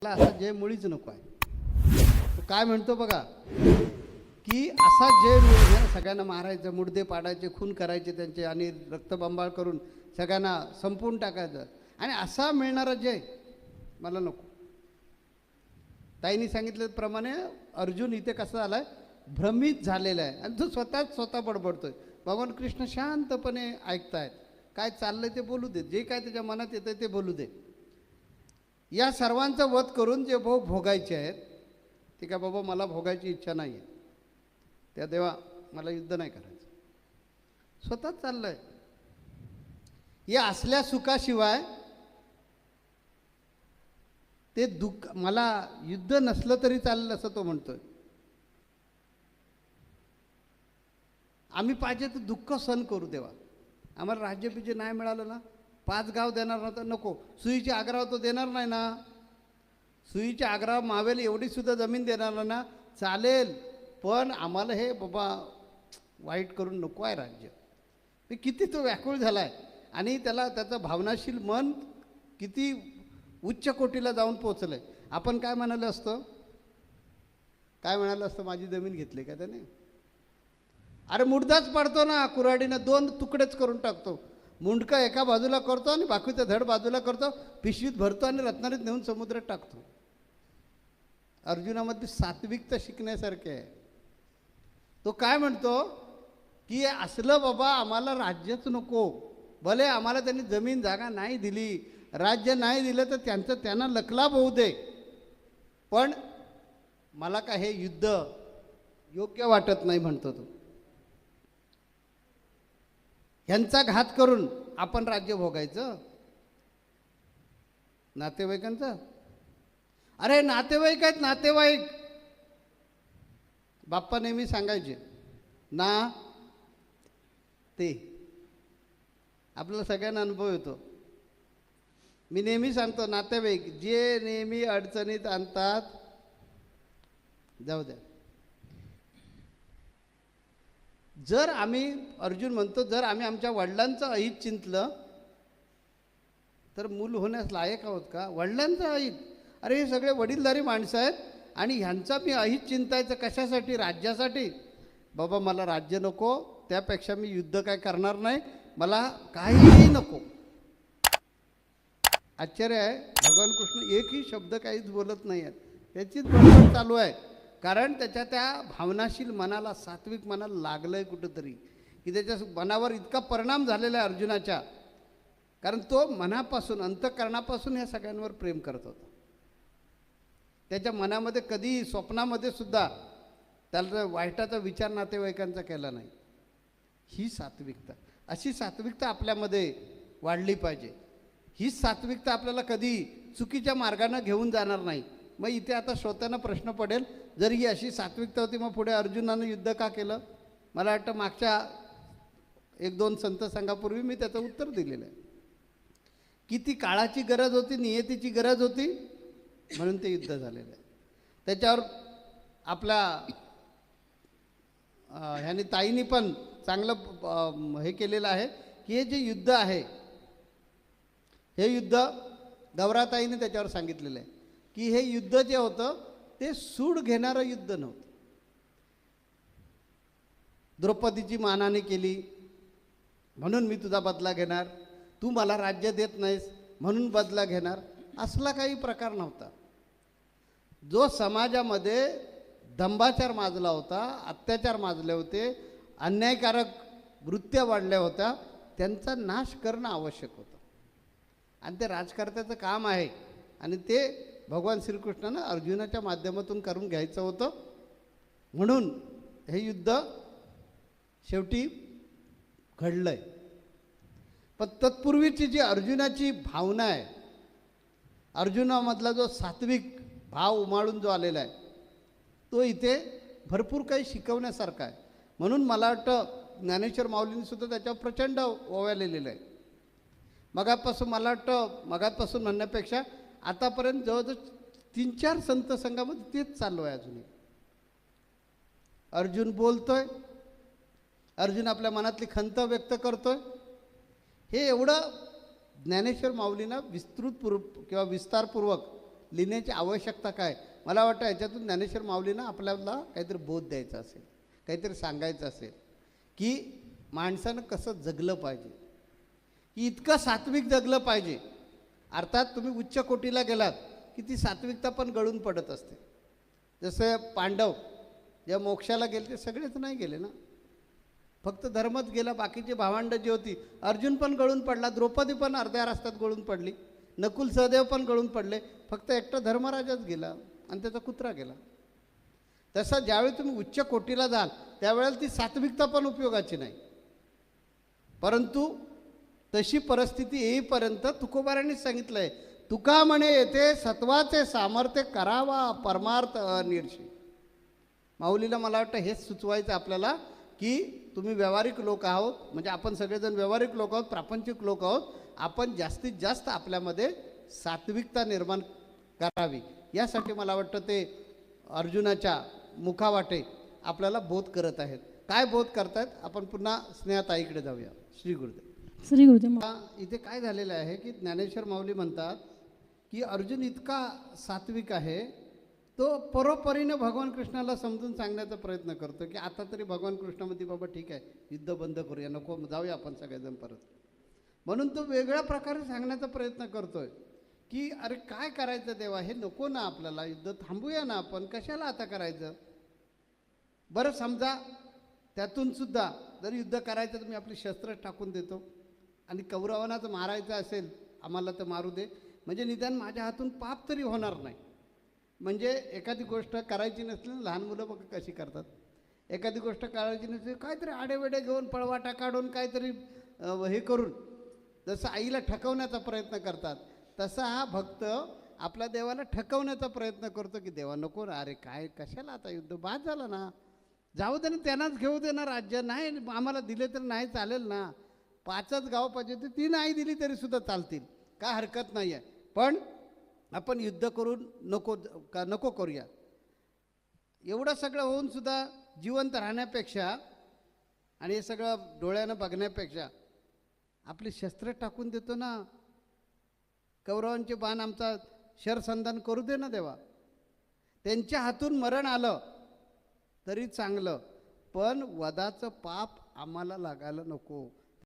असा जय मुळीच नको आहे. तो काय म्हणतो बघा की असा जय मुळी सगळ्यांना मारायचं, मुडदे पाडायचे, खून करायचे त्यांचे आणि रक्तबंबाळ करून सगळ्यांना संपवून टाकायचं आणि असा मिळणारा जय मला नको. ताईंनी सांगितल्याप्रमाणे अर्जुन इथे कसा आलाय, भ्रमित झालेला आहे आणि तो स्वतः बडबडतोय. भगवान कृष्ण शांतपणे ऐकतायत, काय चाललंय ते बोलू दे, जे काय त्याच्या मनात येतंय ते बोलू दे. या सर्वांचा वध करून जे भाऊ भोगायचे आहेत ते काय बाबा मला भोगायची इच्छा नाही आहे, त्या देवा मला युद्ध नाही करायचं, स्वतःच चाललंय. या असल्या सुखाशिवाय ते दुःख, मला युद्ध नसलं तरी चालेल असं तो म्हणतोय. आम्ही पाहिजे तर दुःख सहन करू देवा, आम्हाला राज्यपिजे नाही मिळालं ना, 5 गाव देणार नव्हतं, नको. सुईची आग्रह तो देणार नाही ना, सुईची आग्रह मावेल एवढी सुद्धा जमीन देणार ना, चालेल, पण आम्हाला हे बाबा वाईट करून नको आहे राज्य. ते किती तो व्याकुळ झाला आहे आणि त्याचं भावनाशील मन किती उच्च कोटीला जाऊन पोचलं आहे. आपण काय म्हणालं असतं, माझी जमीन घेतली का त्याने? अरे मुडदाच पडतो ना, कुऱ्हाडीनं 2 तुकडेच करून टाकतो. मुंडका एका बाजूला करतो आणि बाकीचं धड बाजूला करतो, पिशवीत भरतो आणि रत्नारीत नेऊन समुद्रात टाकतो. अर्जुनामध्ये सात्विकता शिकण्यासारखे आहे. तो काय म्हणतो की असलं बाबा आम्हाला राज्यच नको, भले आम्हाला त्यांनी जमीन जागा नाही दिली, राज्य नाही दिलं तर त्यांना लकलाभ होऊ दे, पण मला काय हे युद्ध योग्य वाटत नाही म्हणतो तो. ह्यांचा घात करून आपण राज्य भोगायचं नातेवाईकांचा? अरे नातेवाईक आहेत, नातेवाईक. बाप्पा नेहमी सांगायचे ना, ते आपल्याला सगळ्यांना अनुभव येतो. मी नेहमी सांगतो, नातेवाईक जे नेहमी अडचणीत आणतात, जाऊ द्या. जर आम्ही, अर्जुन म्हणतो, जर आम्ही आमच्या वडिलांचं अहित चिंतलं तर मूल होण्यास लायक आहोत का? वडिलांचं अहित, अरे हे सगळे वडीलधारी माणसं आहेत आणि ह्यांचा मी अहित चिंतायचं कशासाठी? राज्यासाठी. बाबा मला राज्य नको, त्यापेक्षा मी युद्ध काय करणार नाही, मला काहीही नको. आश्चर्य आहे, भगवान कृष्ण एकही शब्द काहीच बोलत नाही आहेत, त्याचीच बडबड चालू आहे. कारण त्याच्या त्या भावनाशील मनाला, सात्विक मनाला लागलं आहे कुठंतरी, की त्याच्या मनावर इतका परिणाम झालेला आहे अर्जुनाच्या, कारण तो मनापासून, अंतःकरणापासून ह्या सगळ्यांवर प्रेम करत होता. त्याच्या मनामध्ये कधी स्वप्नामध्ये सुद्धा त्याला वाईटाचा विचार नातेवाईकांचा केला नाही. ही सात्विकता, अशी सात्विकता आपल्यामध्ये वाढली पाहिजे. हीच सात्विकता आपल्याला कधी चुकीच्या मार्गाने घेऊन जाणार नाही. मग इथे आता श्रोत्यांना प्रश्न पडेल, जर ही अशी सात्विकता होती मग पुढे अर्जुनानं युद्ध का केलं? मला वाटतं मागच्या 1-2 संत संघापूर्वी मी त्याचं उत्तर दिलेलं आहे की ती काळाची गरज होती, नियतीची गरज होती, म्हणून ते युद्ध झालेलं आहे. त्याच्यावर आपल्या ह्याने ताईंनी पण चांगलं हे केलेलं आहे की हे जे युद्ध आहे, हे युद्ध, गौराताईने त्याच्यावर सांगितलेलं आहे की हे युद्ध जे होतं ते सूड घेणारं युद्ध नव्हतं. द्रौपदीची मानहानी केली म्हणून मी तुझा बदला घेणार, तू मला राज्य देत नाहीस म्हणून बदला घेणार, असला काही प्रकार नव्हता. जो समाजामध्ये दंभाचार माजला होता, अत्याचार माजले होते, अन्यायकारक वृत्त्या वाढल्या होत्या, त्यांचा नाश करणं आवश्यक होतं आणि ते राजकर्त्याचं काम आहे आणि ते भगवान श्रीकृष्णानं अर्जुनाच्या माध्यमातून करून घ्यायचं होतं. म्हणून हे युद्ध शेवटी घडलंय. पण तत्पूर्वीची जी अर्जुनाची भावना आहे, अर्जुनामधला जो सात्विक भाव उमाळून जो आलेला आहे, तो इथे भरपूर काही शिकवण्यासारखा आहे. म्हणून मला वाटतं ज्ञानेश्वर माऊलींनी सुद्धा त्याच्यावर प्रचंड ओवाळलेलं आहे. मगापासून म्हणण्यापेक्षा आतापर्यंत जवळजवळ 3-4 संत संघामध्ये तेच चालू आहे. अजूनही अर्जुन बोलतोय, अर्जुन आपल्या मनातली खंत व्यक्त करतोय. हे एवढं ज्ञानेश्वर माऊलींना विस्तृत किंवा विस्तारपूर्वक लिहिण्याची आवश्यकता काय? मला वाटतं याच्यातून ज्ञानेश्वर माऊलींना आपल्याला काहीतरी बोध द्यायचा असेल, काहीतरी सांगायचं असेल की माणसानं कसं जगलं पाहिजे, की इतकं सात्विक जगलं पाहिजे. अर्थात तुम्ही उच्च कोटीला गेलात की ती सात्विकता पण गळून पडत असते. जसं पांडव जेव्हा मोक्षाला गेले ते सगळेच नाही गेले ना, फक्त धर्मच गेला. बाकीची भावंड जी होती, अर्जुन पण गळून पडला, द्रौपदी पण अर्ध्या रस्त्यात गळून पडली, नकुल सहदेव पण गळून पडले, फक्त एकटं धर्मराजाच गेला आणि त्याचा कुत्रा गेला. तसं ज्यावेळी तुम्ही उच्च कोटीला जाल त्यावेळेला ती सात्विकता पण उपयोगाची नाही. परंतु तशी परिस्थिती येईपर्यंत तुकोबारांनीच सांगितलं आहे, तुका म्हणे येथे सत्वाचे सामर्थ्य करावा परमार्थ अनिर्षी. माऊलीला मला वाटतं हेच सुचवायचं आपल्याला की तुम्ही व्यावहारिक लोक आहोत, म्हणजे आपण सगळेजण व्यावहारिक लोक आहोत, प्रापंचिक लोक आहोत. आपण जास्तीत जास्त आपल्यामध्ये सात्विकता निर्माण करावी, यासाठी मला वाटतं ते अर्जुनाच्या मुखावाटे आपल्याला बोध करत आहेत. काय बोध करतायत आपण पुन्हा स्नेहाताईकडे जाऊया. श्री गुरुदेव. श्री गुरुदेव. इथे काय झालेलं आहे की ज्ञानेश्वर माऊली म्हणतात की अर्जुन इतका सात्विक आहे, तो परोपरीने भगवान कृष्णाला समजून सांगण्याचा प्रयत्न करतो की आता तरी भगवान कृष्ण म्हणते बाबा ठीक आहे, युद्ध बंद करूया, नको जाऊया आपण सगळेजण परत. म्हणून तो वेगळ्या प्रकारे सांगण्याचा प्रयत्न करतोय की अरे काय करायचं देवा, हे नको ना आपल्याला, युद्ध थांबूया ना आपण, कशाला आता करायचं. बरं समजा त्यातून सुद्धा जर युद्ध करायचं तर मी आपली शस्त्र टाकून देतो आणि कौरवांना जर मारायचं असेल आम्हाला तर मारू दे, म्हणजे निदान माझ्या हातून पाप तरी होणार नाही. म्हणजे एखादी गोष्ट करायची नसली, लहान मुलं बघ कशी करतात, एखादी गोष्ट करायची नसली काहीतरी आडेवेडे घेऊन पळवाटा काढून काहीतरी हे करून जसं आईला ठकवण्याचा प्रयत्न करतात, तसा हा भक्त आपल्या देवाला ठकवण्याचा प्रयत्न करतो की देवा नको ना, अरे काय कशाला आता युद्ध, बाद झालं ना, जाऊ दे ना, त्यांनाच घेऊ दे ना राज्य, नाही आम्हाला दिले तर नाही चालेल ना, 5च गाव पाहिजे तर ती नाही दिली तरी सुद्धा चालतील, काय हरकत नाही आहे, पण आपण युद्ध करून नको करूया. एवढं सगळं होऊन सुद्धा जिवंत राहण्यापेक्षा आणि हे सगळं डोळ्यानं बघण्यापेक्षा आपली शस्त्र टाकून देतो ना, कौरवांचे बाण आमचा शरसंधान करू दे ना देवा, त्यांच्या हातून मरण आलं तरी चांगलं, पण वधाचं पाप आम्हाला लागायला नको.